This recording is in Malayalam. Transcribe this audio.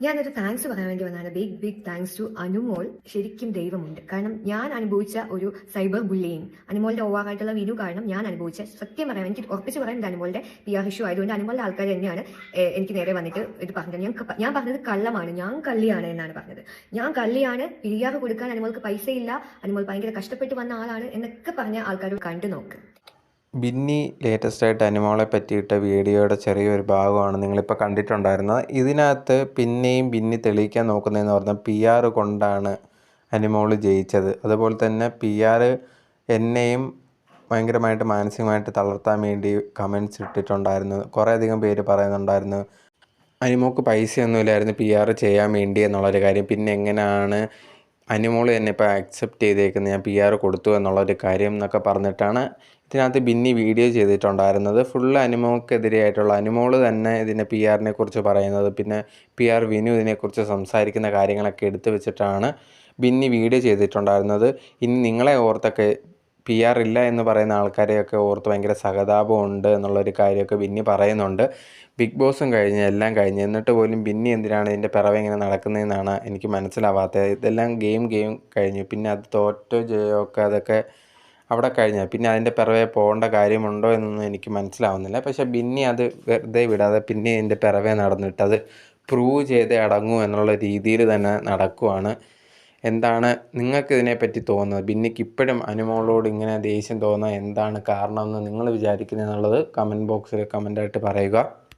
ഞാനൊരു താങ്ക്സ് പറയാൻ വേണ്ടി വന്നതാണ്. Big thanks to Anumol. ശരിക്കും ദൈവമുണ്ട്. കാരണം ഞാൻ അനുഭവിച്ച ഒരു സൈബർ ബുള്ളിയിങ്, അനുമോളുടെ ഓവറായിട്ടുള്ള വീഡിയോ കാരണം ഞാൻ അനുഭവിച്ച, സത്യം പറയാം, എനിക്ക് ഉറപ്പിച്ച് പറയാൻ അനുമോളുടെ PR ഇഷ്യൂ ആയതുകൊണ്ട് അനുമോളുടെ ആൾക്കാർ തന്നെയാണ് എനിക്ക് നേരെ വന്നിട്ട് ഇത് പറഞ്ഞത്. ഞാൻ പറഞ്ഞത് കള്ളമാണ്, ഞാൻ കള്ളിയാണ് എന്നാണ് പറഞ്ഞത്. ഞാൻ കള്ളിയാണ്, PR കൊടുക്കാൻ അനുമോൾക്ക് പൈസയില്ല, അനുമോൾ ഭയങ്കര കഷ്ടപ്പെട്ട് വന്ന ആളാണ് എന്നൊക്കെ പറഞ്ഞ ആൾക്കാർ കണ്ടു നോക്ക്. ബിന്നി ലേറ്റസ്റ്റായിട്ട് അനുമോളെ പറ്റിയിട്ട വീഡിയോയുടെ ചെറിയൊരു ഭാഗമാണ് നിങ്ങളിപ്പോൾ കണ്ടിട്ടുണ്ടായിരുന്നത്. ഇതിനകത്ത് പിന്നെയും ബിന്നി തെളിയിക്കാൻ നോക്കുന്നതെന്ന് പറഞ്ഞാൽ PR കൊണ്ടാണ് അനുമോൾ ജയിച്ചത്. അതുപോലെ തന്നെ PR എന്നെയും ഭയങ്കരമായിട്ട് മാനസികമായിട്ട് തളർത്താൻ വേണ്ടി കമൻസ് ഇട്ടിട്ടുണ്ടായിരുന്നു. കുറേയധികം പേര് പറയുന്നുണ്ടായിരുന്നു അനുമോൾക്ക് പൈസയൊന്നുമില്ലായിരുന്നു PR ചെയ്യാൻ വേണ്ടി എന്നുള്ളൊരു കാര്യം. പിന്നെ എങ്ങനെയാണ് അനുമോൾ തന്നെ ഇപ്പോൾ അക്സെപ്റ്റ് ചെയ്തേക്കുന്നത്, ഞാൻ PR കൊടുത്തു എന്നുള്ളൊരു കാര്യം എന്നൊക്കെ പറഞ്ഞിട്ടാണ് ഇതിനകത്ത് ബിന്നി വീഡിയോ ചെയ്തിട്ടുണ്ടായിരുന്നത്. ഫുള്ള് അനുമോൾക്കെതിരെയായിട്ടുള്ള, അനുമോൾ തന്നെ ഇതിനെ PRനെ കുറിച്ച് പറയുന്നത്, പിന്നെ PR വിനു ഇതിനെക്കുറിച്ച് സംസാരിക്കുന്ന കാര്യങ്ങളൊക്കെ എടുത്തു വെച്ചിട്ടാണ് ബിന്നി വീഡിയോ ചെയ്തിട്ടുണ്ടായിരുന്നത്. ഇനി നിങ്ങളെ ഓർത്തൊക്കെ PR ഇല്ല എന്ന് പറയുന്ന ആൾക്കാരെയൊക്കെ ഓർത്ത് ഭയങ്കര സഹതാപമുണ്ട് എന്നുള്ളൊരു കാര്യമൊക്കെ ബിന്നി പറയുന്നുണ്ട്. ബിഗ് ബോസും കഴിഞ്ഞ് എല്ലാം കഴിഞ്ഞ് എന്നിട്ട് പോലും ബിന്നി എന്തിനാണ് ഇതിൻ്റെ പിറവെ ഇങ്ങനെ നടക്കുന്നതെന്നാണ് എനിക്ക് മനസ്സിലാവാത്തത്. ഇതെല്ലാം ഗെയിം കഴിഞ്ഞു, പിന്നെ അത് തോറ്റോ ജയോ ഒക്കെ അതൊക്കെ അവിടെ കഴിഞ്ഞാൽ പിന്നെ അതിൻ്റെ പിറവെ പോകേണ്ട കാര്യമുണ്ടോ എന്നൊന്നും എനിക്ക് മനസ്സിലാവുന്നില്ല. പക്ഷേ ബിന്നി അത് വെറുതെ വിടാതെ പിന്നെ ഇതിൻ്റെ പിറവെ നടന്നിട്ട് അത് പ്രൂവ് ചെയ്തേ അടങ്ങൂ എന്നുള്ള രീതിയിൽ തന്നെ നടക്കുവാണ്. എന്താണ് നിങ്ങൾക്ക് ഇതിനെപ്പറ്റി തോന്നുന്നത്? ബിന്നിക്ക് ഇപ്പോഴും അനുമോളോട് ഇങ്ങനെ ദേഷ്യം തോന്നാൻ എന്താണ് കാരണം എന്ന് നിങ്ങൾ വിചാരിക്കുന്നത് എന്നുള്ളത് കമൻറ്റ് ബോക്സിൽ കമൻ്റായിട്ട് പറയുക.